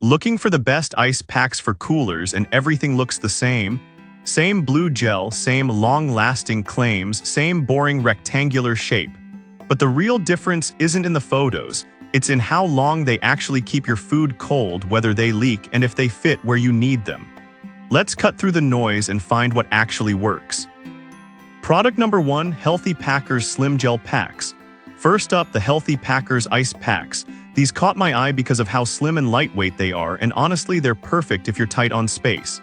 Looking for the best ice packs for coolers and everything looks the same? Same blue gel, same long-lasting claims, same boring rectangular shape. But the real difference isn't in the photos, it's in how long they actually keep your food cold, whether they leak, and if they fit where you need them. Let's cut through the noise and find what actually works. Product number 1, Healthy Packers Slim Gel Packs. First up, the Healthy Packers Ice Packs. These caught my eye because of how slim and lightweight they are, and honestly they're perfect if you're tight on space.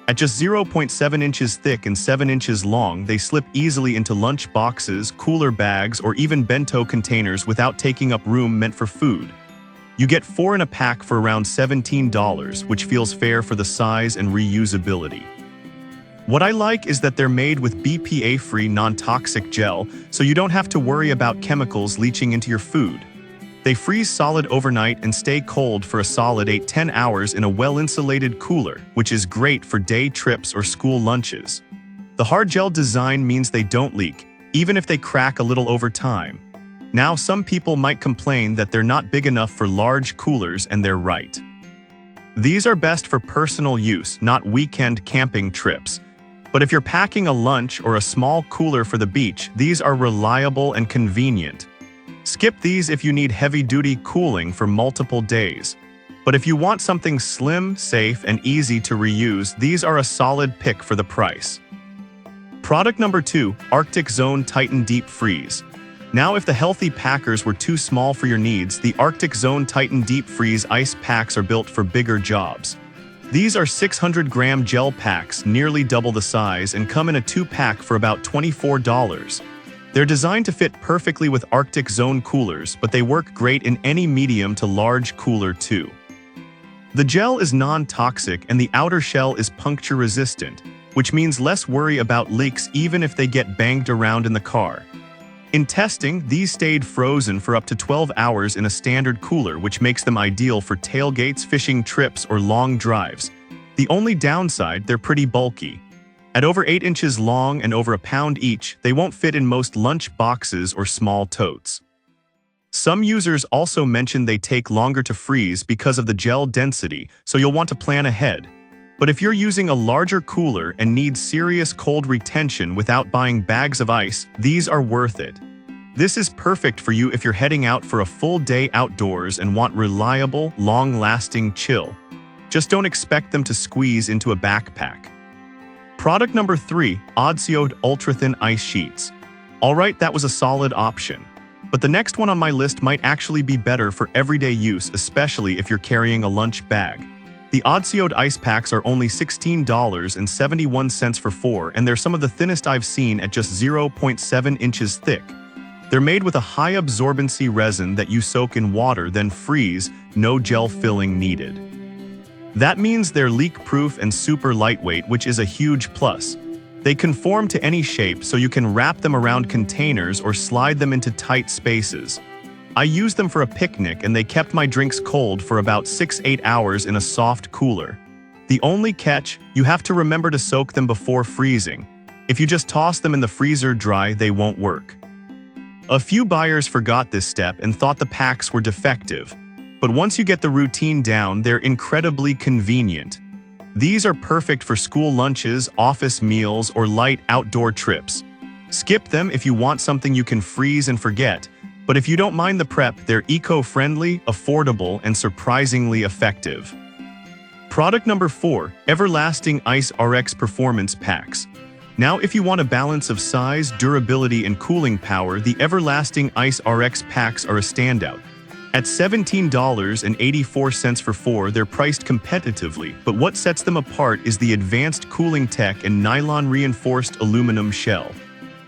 At just 0.7 inches thick and 7 inches long, they slip easily into lunch boxes, cooler bags, or even bento containers without taking up room meant for food. You get 4 in a pack for around $17, which feels fair for the size and reusability. What I like is that they're made with BPA-free non-toxic gel, so you don't have to worry about chemicals leaching into your food. They freeze solid overnight and stay cold for a solid 8–10 hours in a well-insulated cooler, which is great for day trips or school lunches. The hard gel design means they don't leak, even if they crack a little over time. Now, some people might complain that they're not big enough for large coolers, and they're right. These are best for personal use, not weekend camping trips. But if you're packing a lunch or a small cooler for the beach, these are reliable and convenient. Skip these if you need heavy-duty cooling for multiple days. But if you want something slim, safe, and easy to reuse, these are a solid pick for the price. Product number 2, Arctic Zone Titan Deep Freeze. Now, if the Healthy Packers were too small for your needs, the Arctic Zone Titan Deep Freeze ice packs are built for bigger jobs. These are 600-gram gel packs, nearly double the size, and come in a 2-pack for about $24. They're designed to fit perfectly with Arctic Zone coolers, but they work great in any medium to large cooler too. The gel is non-toxic and the outer shell is puncture-resistant, which means less worry about leaks even if they get banged around in the car. In testing, these stayed frozen for up to 12 hours in a standard cooler, which makes them ideal for tailgates, fishing trips, or long drives. The only downside, they're pretty bulky. At over 8 inches long and over a pound each, they won't fit in most lunch boxes or small totes. Some users also mention they take longer to freeze because of the gel density, so you'll want to plan ahead. But if you're using a larger cooler and need serious cold retention without buying bags of ice, these are worth it. This is perfect for you if you're heading out for a full day outdoors and want reliable, long-lasting chill. Just don't expect them to squeeze into a backpack. Product number 3, Odseod Ultra-Thin Ice Sheets. Alright, that was a solid option. But the next one on my list might actually be better for everyday use, especially if you're carrying a lunch bag. The Odseod ice packs are only $16.71 for 4, and they're some of the thinnest I've seen at just 0.7 inches thick. They're made with a high absorbency resin that you soak in water, then freeze, no gel filling needed. That means they're leak-proof and super lightweight, which is a huge plus. They conform to any shape, so you can wrap them around containers or slide them into tight spaces. I used them for a picnic and they kept my drinks cold for about 6–8 hours in a soft cooler. The only catch, you have to remember to soak them before freezing. If you just toss them in the freezer dry, they won't work. A few buyers forgot this step and thought the packs were defective. But once you get the routine down, they're incredibly convenient. These are perfect for school lunches, office meals, or light outdoor trips. Skip them if you want something you can freeze and forget, but if you don't mind the prep, they're eco-friendly, affordable, and surprisingly effective. Product number 4, Everlasting Ice RX Performance Packs. Now, if you want a balance of size, durability, and cooling power, the Everlasting Ice RX packs are a standout. At $17.84 for 4, they're priced competitively, but what sets them apart is the advanced cooling tech and nylon-reinforced aluminum shell.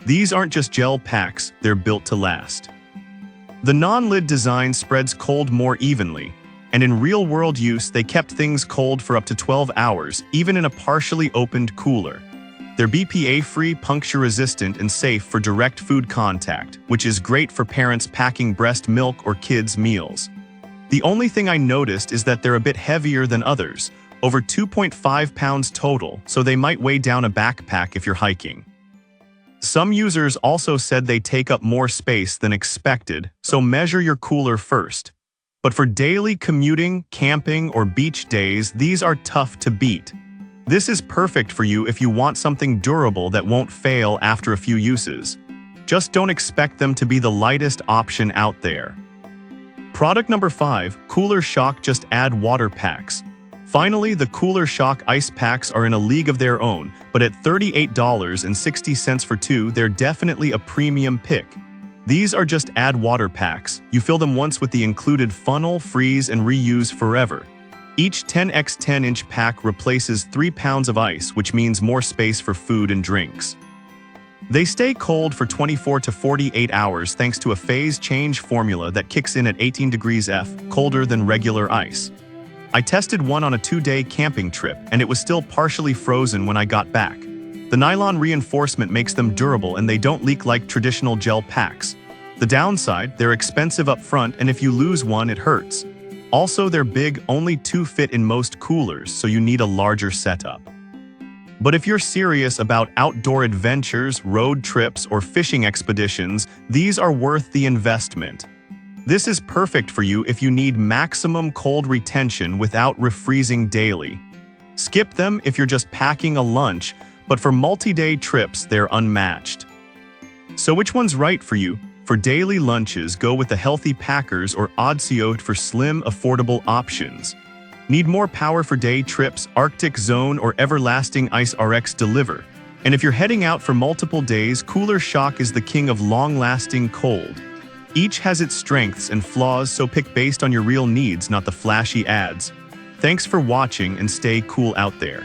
These aren't just gel packs, they're built to last. The non-lid design spreads cold more evenly, and in real-world use, they kept things cold for up to 12 hours, even in a partially opened cooler. They're BPA-free, puncture-resistant, and safe for direct food contact, which is great for parents packing breast milk or kids' meals. The only thing I noticed is that they're a bit heavier than others, over 2.5 pounds total, so they might weigh down a backpack if you're hiking. Some users also said they take up more space than expected, so measure your cooler first. But for daily commuting, camping, or beach days, these are tough to beat. This is perfect for you if you want something durable that won't fail after a few uses. Just don't expect them to be the lightest option out there. Product number 5, Cooler Shock Just Add Water Packs. Finally, the Cooler Shock ice packs are in a league of their own, but at $38.60 for two, they're definitely a premium pick. These are just add water packs. You fill them once with the included funnel, freeze, and reuse forever. Each 10x 10-inch pack replaces 3 pounds of ice, which means more space for food and drinks. They stay cold for 24 to 48 hours thanks to a phase change formula that kicks in at 18 degrees F, colder than regular ice. I tested one on a 2-day camping trip, and it was still partially frozen when I got back. The nylon reinforcement makes them durable and they don't leak like traditional gel packs. The downside, they're expensive up front, and if you lose one, it hurts. Also, they're big, only 2 fit in most coolers, so you need a larger setup. But if you're serious about outdoor adventures, road trips, or fishing expeditions, these are worth the investment. This is perfect for you if you need maximum cold retention without refreezing daily. Skip them if you're just packing a lunch, but for multi-day trips, they're unmatched. So which one's right for you? For daily lunches, go with the Healthy Packers or Odsio for slim, affordable options. Need more power for day trips? Arctic Zone or Everlasting Ice RX deliver. And if you're heading out for multiple days, Cooler Shock is the king of long-lasting cold. Each has its strengths and flaws, so pick based on your real needs, not the flashy ads. Thanks for watching and stay cool out there.